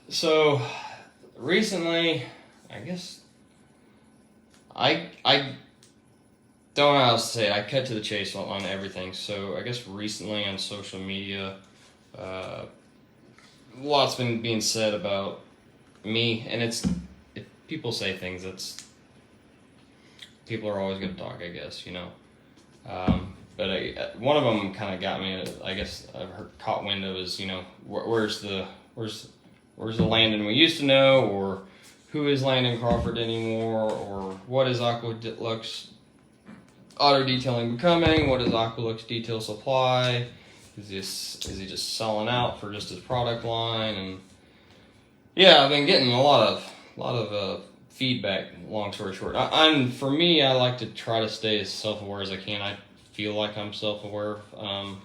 So recently, I guess I don't know how to say it. I cut to the chase on everything. So I guess recently on social media, uh, lots been being said about me, and if people say things, that's people are always going to talk. I guess but one of them kind of got me. I guess I've caught wind of is where's the Landon we used to know, or who is Landon Crawford anymore, or what is Aqualux Auto Detailing becoming? What is Aqualux Detail Supply? Is he just selling out for just his product line? And yeah, I've been getting a lot of feedback. Long story short, for me, I like to try to stay as self-aware as I can. I feel like I'm self-aware of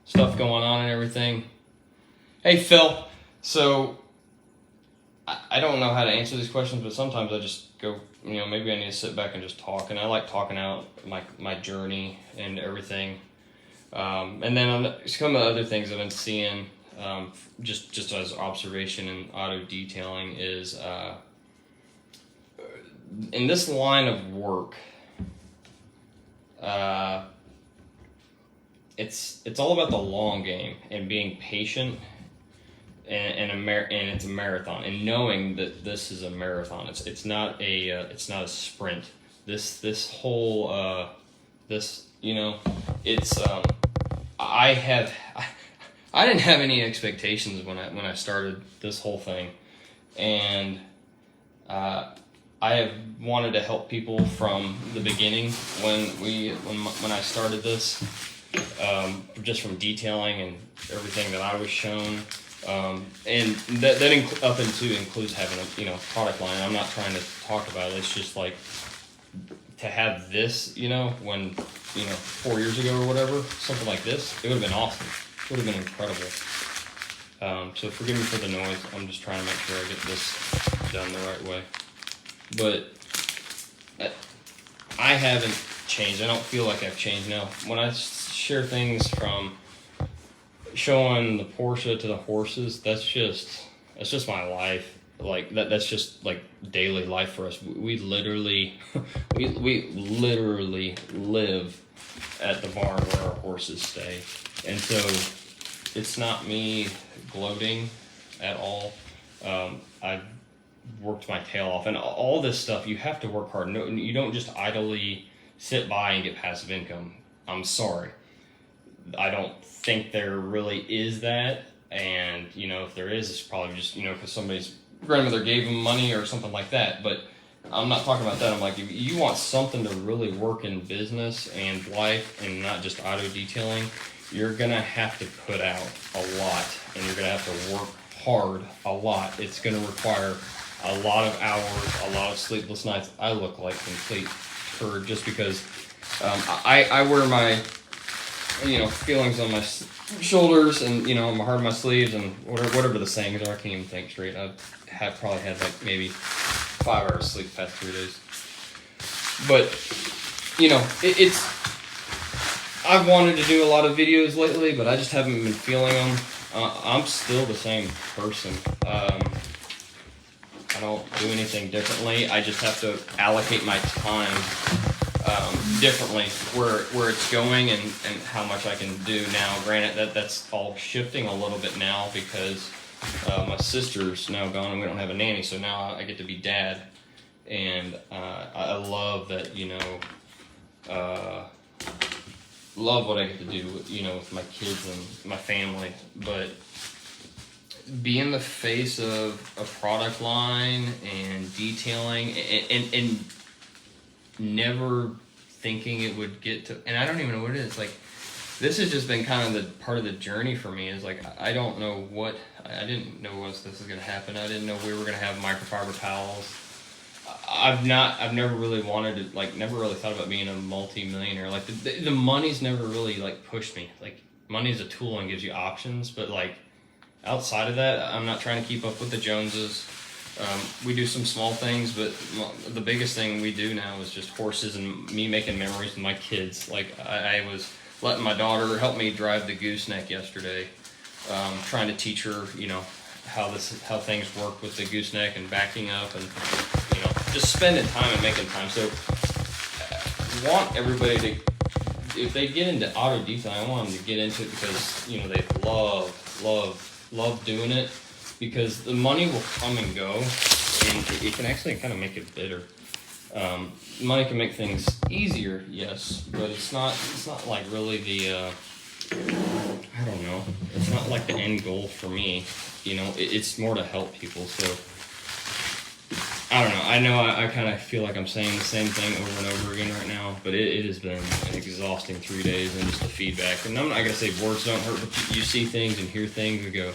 stuff going on and everything. Hey Phil, so I don't know how to answer these questions, but sometimes I just go, maybe I need to sit back and just talk, and I like talking out my journey and everything. And then on some of the other things I've been seeing, just as observation in auto detailing is, in this line of work, it's all about the long game and being patient, and it's a marathon, and knowing that this is a marathon. It's not a sprint. This whole it's I didn't have any expectations when I started this whole thing, and I have wanted to help people from the beginning when I started this, just from detailing and everything that I was shown, and that up into includes having a product line. I'm not trying to talk about it. It's just like to have this, when 4 years ago or whatever, something like this, it would have been awesome. It would have been incredible. So forgive me for the noise. I'm just trying to make sure I get this done the right way. But I haven't changed. I don't feel like I've changed now. When I share things from showing the Porsche to the horses, that's just my life. Like that's just like daily life for us. We literally we literally live at the barn where our horses stay. And so it's not me gloating at all. I've worked my tail off, and all this stuff, you have to work hard. No, you don't just idly sit by and get passive income. I'm sorry. I don't think there really is that. And, if there is, it's probably just, because somebody's grandmother gave them money or something like that. But I'm not talking about that. I'm like, if you want something to really work in business and life and not just auto detailing, you're going to have to put out a lot, and you're going to have to work hard a lot. It's going to require a lot of hours, a lot of sleepless nights. I look like complete turd just because I wear my feelings on my shoulders, and my heart on my sleeves, and whatever the sayings are. I can't even think straight. I've probably had like maybe 5 hours sleep the past 3 days. But it's I've wanted to do a lot of videos lately, but I just haven't been feeling them. I'm still the same person. I don't do anything differently. I just have to allocate my time differently where it's going and how much I can do now. Granted, that's all shifting a little bit now because my sister's now gone and we don't have a nanny, so now I get to be dad. And I love that, love what I get to do, with my kids and my family. But being the face of a product line and detailing and never thinking it would get to, and I don't even know what it is. Like, this has just been kind of the part of the journey for me. Is like, I don't know what, I didn't know this was going to happen. I didn't know we were going to have microfiber towels. I've never really wanted to, like, never really thought about being a multi-millionaire. Like, the money's never really, like, pushed me. Like, money's a tool and gives you options, but, like, outside of that, I'm not trying to keep up with the Joneses. We do some small things, but the biggest thing we do now is just horses and me making memories with my kids. Like, I was letting my daughter help me drive the gooseneck yesterday. trying to teach her, how things work with the gooseneck and backing up, and just spending time and making time. So I want everybody to, if they get into auto detailing, I want them to get into it because they love doing it, because the money will come and go, and it can actually kind of make it bitter. Money can make things easier, yes, but it's not like really the I don't know. It's not like the end goal for me. It's more to help people. So I don't know. I know I kind of feel like I'm saying the same thing over and over again right now, but it has been an exhausting 3 days, and just the feedback. And I'm not gonna say words don't hurt, but you see things and hear things and go,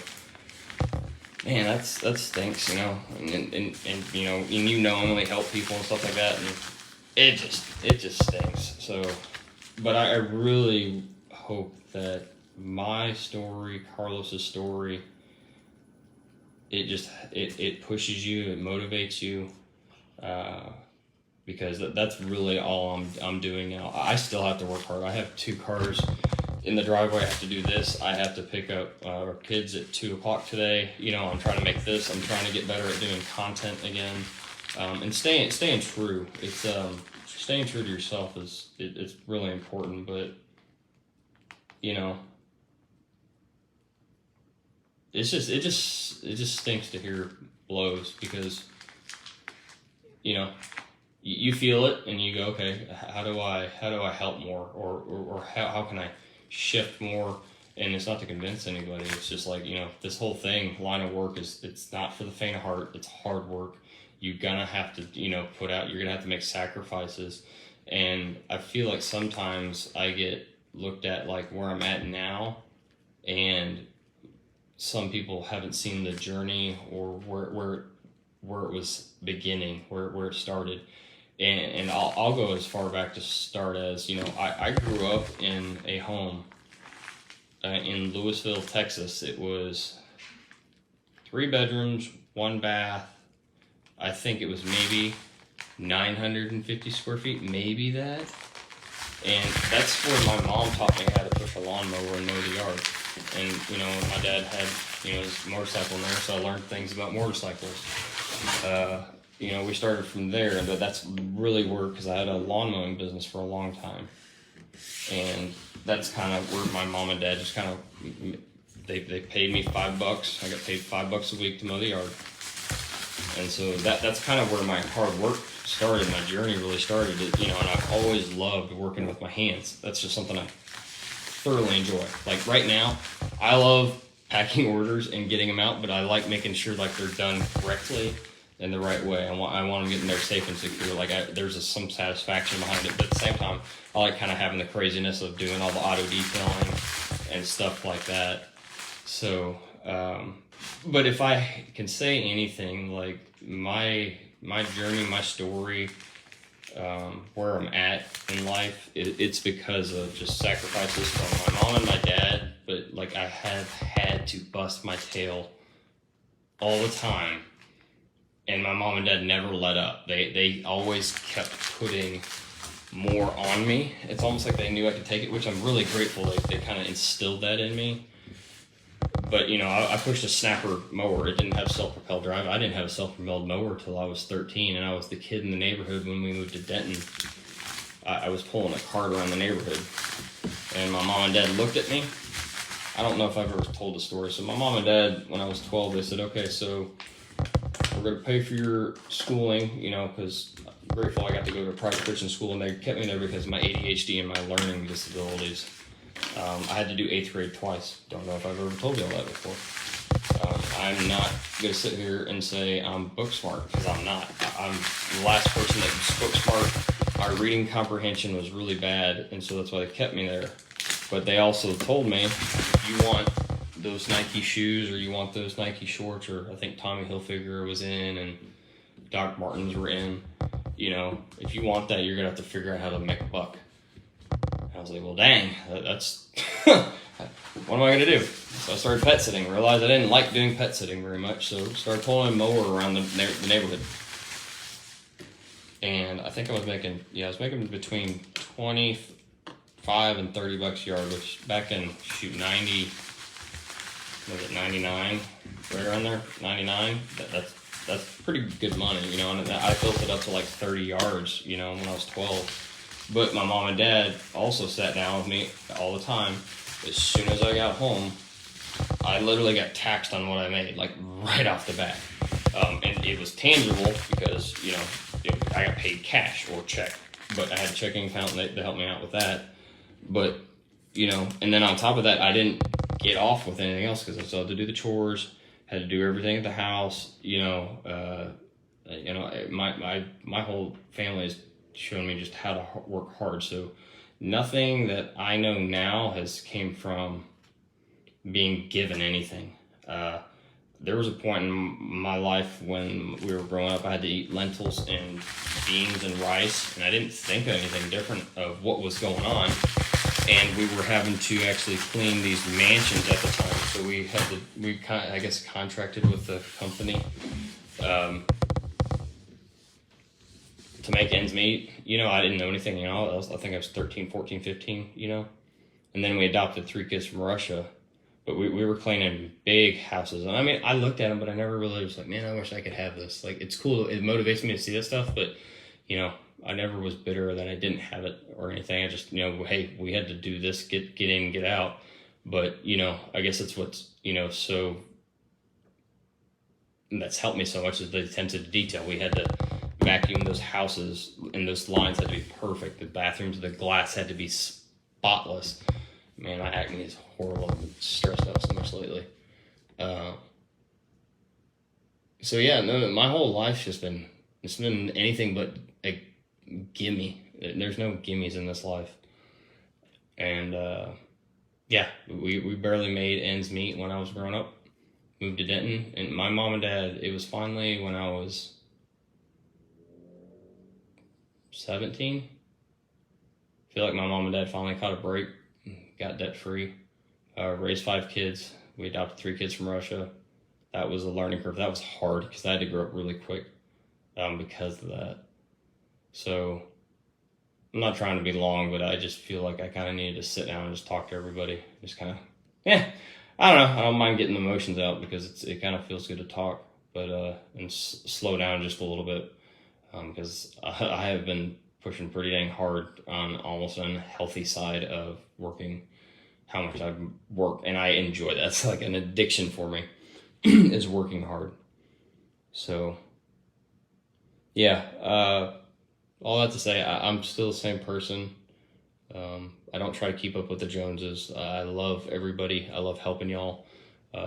man, that stinks, and I only help people and stuff like that, and it just stinks. So, but I really hope that my story, Carlos's story, it pushes you, it motivates you, because that's really all I'm doing now. I still have to work hard. I have 2 cars in the driveway. I have to do this. I have to pick up our kids at 2:00 today. I'm trying to make this. I'm trying to get better at doing content again, and staying true. It's staying true to yourself it's really important. But it just stinks to hear blows, because you feel it and you go, okay, how do I help more, or how can I shift more? And it's not to convince anybody. It's just like, this whole thing, line of work, it's not for the faint of heart. It's hard work. You're gonna have to you're gonna have to make sacrifices. And I feel like sometimes I get looked at like where I'm at now, and some people haven't seen the journey, or where it was beginning, where it started. And I'll go as far back to start as, I grew up in a home in Louisville, Texas. It was 3 bedrooms, 1 bath. I think it was maybe 950 square feet, maybe that. And that's where my mom taught me how to push a lawnmower and mow the yard. And, my dad had, his motorcycle in there, so I learned things about motorcycles. We started from there, but that's really where, because I had a lawn mowing business for a long time. And that's kind of where my mom and dad just kind of, they paid me $5. I got paid $5 a week to mow the yard. And so that's kind of where my hard work started, my journey really started. And I've always loved working with my hands. That's just something I thoroughly enjoy. Like right now, I love packing orders and getting them out, but I like making sure like they're done correctly in the right way. I want them getting there safe and secure. Like there's some satisfaction behind it, but at the same time, I like kind of having the craziness of doing all the auto detailing and stuff like that. So, but if I can say anything, like my journey, my story, where I'm at in life, it's because of just sacrifices from my mom and my dad. But like I have had to bust my tail all the time, and my mom and dad never let up. They always kept putting more on me. It's almost like they knew I could take it, which I'm really grateful. They kind of instilled that in me. But I pushed a snapper mower. It didn't have self-propelled drive. I didn't have a self-propelled mower till I was 13, and I was the kid in the neighborhood when we moved to Denton. I was pulling a cart around the neighborhood, and my mom and dad looked at me. I don't know if I've ever told the story. So my mom and dad, when I was 12, they said, okay, so we're going to pay for your schooling, because I'm grateful I got to go to a private Christian school, and they kept me there because of my ADHD and my learning disabilities. I had to do 8th grade twice. Don't know if I've ever told you all that before. I'm not going to sit here and say I'm book smart, because I'm not. I'm the last person that was book smart. My reading comprehension was really bad, and so that's why they kept me there. But they also told me, if you want those Nike shoes, or you want those Nike shorts, or I think Tommy Hilfiger was in, and Doc Martens were in, if you want that, you're going to have to figure out how to make a buck. I was like, well, dang, that's, what am I going to do? So I started pet sitting, realized I didn't like doing pet sitting very much, so started pulling a mower around the neighborhood. And I think I was making between 25 and $30 a yard, which back in, 90, was it 99, right around there, 99. That's pretty good money, you know. And I built it up to like 30 yards, you know, when I was 12. But my mom and dad also sat down with me all the time. As soon as I got home, I literally got taxed on what I made, like right off the bat. And it was tangible because, you know, I got paid cash or check, but I had a checking account to help me out with that. But, you know, and then on top of that, I didn't get off with anything else because I still had to do the chores, had to do everything at the house, you know. My whole family has shown me just how to work hard. So nothing that I know now has came from being given anything. There was a point in my life when we were growing up, I had to eat lentils and beans and rice, and I didn't think of anything different of what was going on. And we were having to actually clean these mansions at the time, so we I guess contracted with the company to make ends meet. You know, I didn't know anything, you know. I think I was 13, 14, 15, you know. And then we adopted 3 kids from Russia. But we were cleaning big houses. And I mean, I looked at them, but I never really was like, man, I wish I could have this. Like, it's cool. It motivates me to see that stuff. But, you know, I never was bitter that I didn't have it or anything. I just, you know, hey, we had to do this, get in, get out. But, you know, I guess it's what's, you know, so that's helped me so much is the attention to detail. We had to vacuum those houses, and those lines had to be perfect. The bathrooms, the glass had to be spotless. Man, my acne is horrible. I'm stressed out so much lately. So yeah, no, my whole life's just been, it's been anything but a gimme. There's no gimmies in this life. And yeah, we barely made ends meet when I was growing up. Moved to Denton, and my mom and dad, it was finally when I was 17. I feel like my mom and dad finally caught a break. Got debt free, raised 5 kids. We adopted 3 kids from Russia. That was a learning curve. That was hard because I had to grow up really quick because of that. So I'm not trying to be long, but I just feel like I kind of needed to sit down and just talk to everybody. Just kind of, I don't know. I don't mind getting emotions out because it kind of feels good to talk, but and slow down just a little bit because I have been pushing pretty dang hard on almost an unhealthy side of working, how much I work, and I enjoy that. It's like an addiction for me is working hard. So yeah, all that to say, I'm still the same person. I don't try to keep up with the Joneses. I love everybody. I love helping y'all.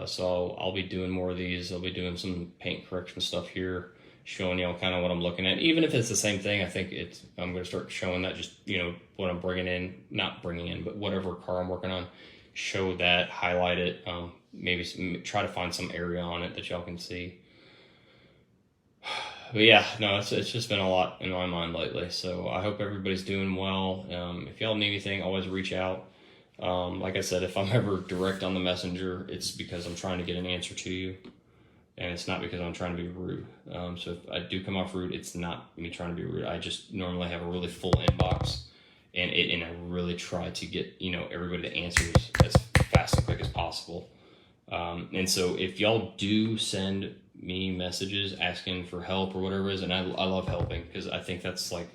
So I'll be doing more of these. I'll be doing some paint correction stuff here, showing y'all kind of what I'm looking at. Even if it's the same thing, I think I'm going to start showing that, just, you know, what I'm not bringing in, but whatever car I'm working on, show that, highlight it, maybe try to find some area on it that y'all can see. But yeah, no, it's just been a lot in my mind lately. So I hope everybody's doing well. If y'all need anything, always reach out. Like I said, if I'm ever direct on the messenger, it's because I'm trying to get an answer to you. And it's not because I'm trying to be rude. So if I do come off rude, it's not me trying to be rude. I just normally have a really full inbox, and I really try to get, you know, everybody to answer as fast and quick as possible. And so if y'all do send me messages asking for help or whatever it is, and I love helping because I think that's like,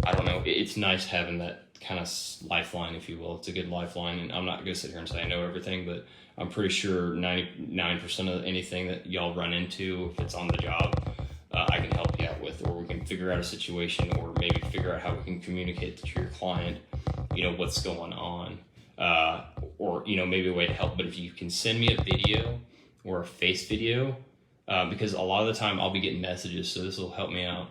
I don't know, it's nice having that kind of lifeline, if you will. It's a good lifeline, and I'm not going to sit here and say I know everything, but I'm pretty sure 99% of anything that y'all run into, if it's on the job, I can help you out with, or we can figure out a situation, or maybe figure out how we can communicate to your client, you know, what's going on, or, you know, maybe a way to help. But if you can send me a video or a face video, because a lot of the time I'll be getting messages, so this will help me out.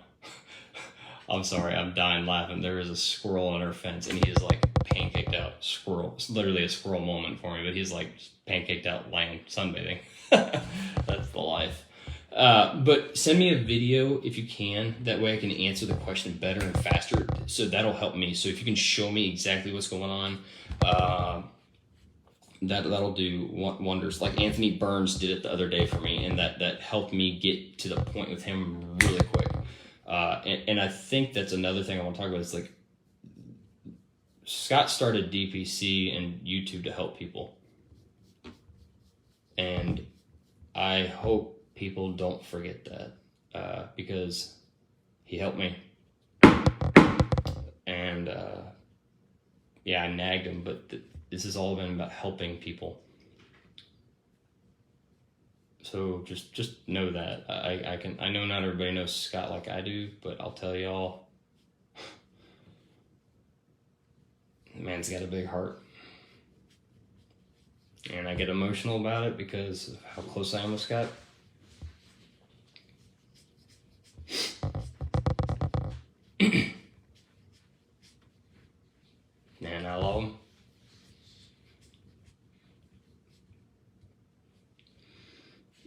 I'm sorry, I'm dying laughing. There is a squirrel on our fence, and he is like pancaked out squirrel. It's literally a squirrel moment for me, but he's like pancaked out laying, sunbathing. That's the life. But send me a video if you can. That way I can answer the question better and faster. So that'll help me. So if you can show me exactly what's going on, that'll do wonders. Like Anthony Burns did it the other day for me, and that helped me get to the point with him really quick. And I think that's another thing I want to talk about. It's like Scott started DPC and YouTube to help people. And I hope people don't forget that, because he helped me. And yeah, I nagged him, but this has all been about helping people. So just know that. I know not everybody knows Scott like I do, but I'll tell y'all, man's got a big heart. And I get emotional about it because of how close I am with Scott. Man, I love him.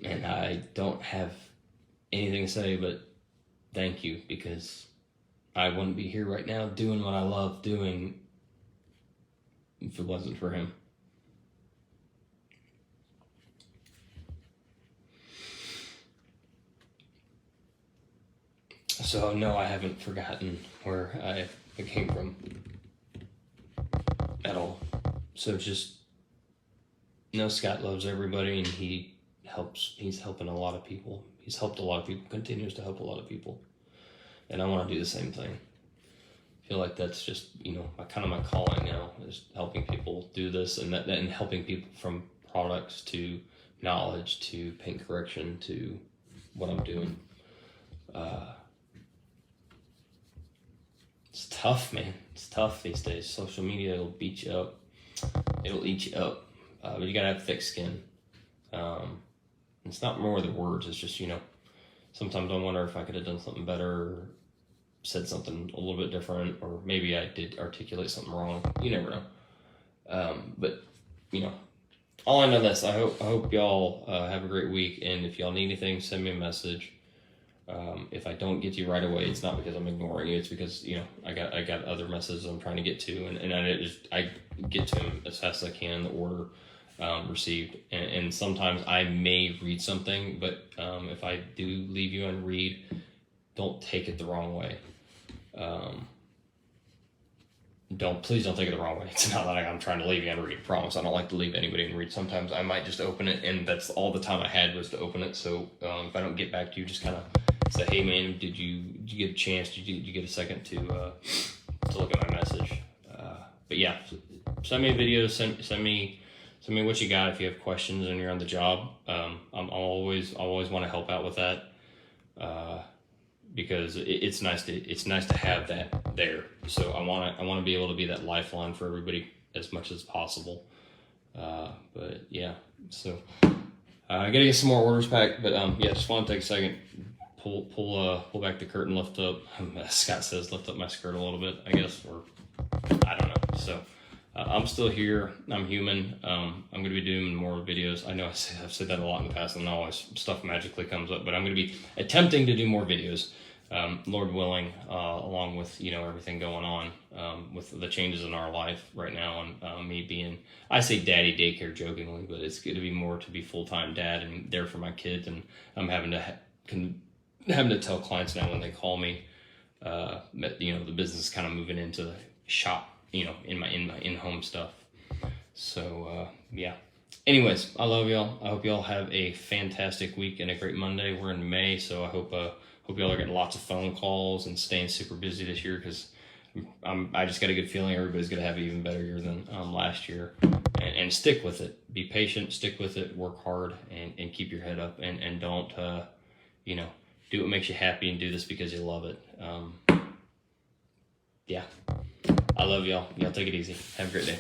And I don't have anything to say but thank you, because I wouldn't be here right now doing what I love doing if it wasn't for him. So no, I haven't forgotten where I came from at all. So just know Scott loves everybody, and he's helping a lot of people. He's helped a lot of people, continues to help a lot of people. And I want to do the same thing. I feel like that's just, my calling now, is helping people do this, and helping people from products to knowledge to paint correction to what I'm doing. It's tough, man. It's tough these days. Social media will beat you up. It'll eat you up. But you gotta have thick skin. It's not more the words. It's just, sometimes I wonder if I could have done something better, or said something a little bit different, or maybe I did articulate something wrong. You never know. But all I know this. I hope y'all have a great week. And if y'all need anything, send me a message. If I don't get to you right away, it's not because I'm ignoring you. It's because I got other messages I'm trying to get to, and I get to them as fast as I can in the order received. And sometimes I may read something, but if I do leave you unread, don't take it the wrong way. Please don't take it the wrong way. It's not like I'm trying to leave you unread. I promise. I don't like to leave anybody unread. Sometimes I might just open it, and that's all the time I had was to open it. So if I don't get back to you, just kind of say, hey man, did you get a chance? Did you get a second to look at my message? But yeah, send me videos. Send me what you got if you have questions and you're on the job. I'm always want to help out with that, because it's nice to have that there. So I want to be able to be that lifeline for everybody as much as possible. But yeah, so I gotta get some more orders packed. But yeah, just want to take a second. Pull back the curtain, lift up. Scott says lift up my skirt a little bit, I guess, or I don't know. So I'm still here. I'm human. I'm going to be doing more videos. I know I've said that a lot in the past, and always stuff magically comes up. But I'm going to be attempting to do more videos, Lord willing, along with everything going on with the changes in our life right now, and me being, I say daddy daycare jokingly, but it's going to be more to be full-time dad and there for my kids, and I'm having to tell clients now when they call me that the business is kind of moving into the shop, in my in-home stuff. So yeah. Anyways, I love y'all. I hope y'all have a fantastic week and a great Monday. We're in May, so I hope y'all are getting lots of phone calls and staying super busy this year, because I just got a good feeling everybody's gonna have an even better year than last year. And stick with it. Be patient. Stick with it. Work hard and keep your head up, and don't do what makes you happy, and do this because you love it. Yeah. I love y'all. Y'all take it easy. Have a great day.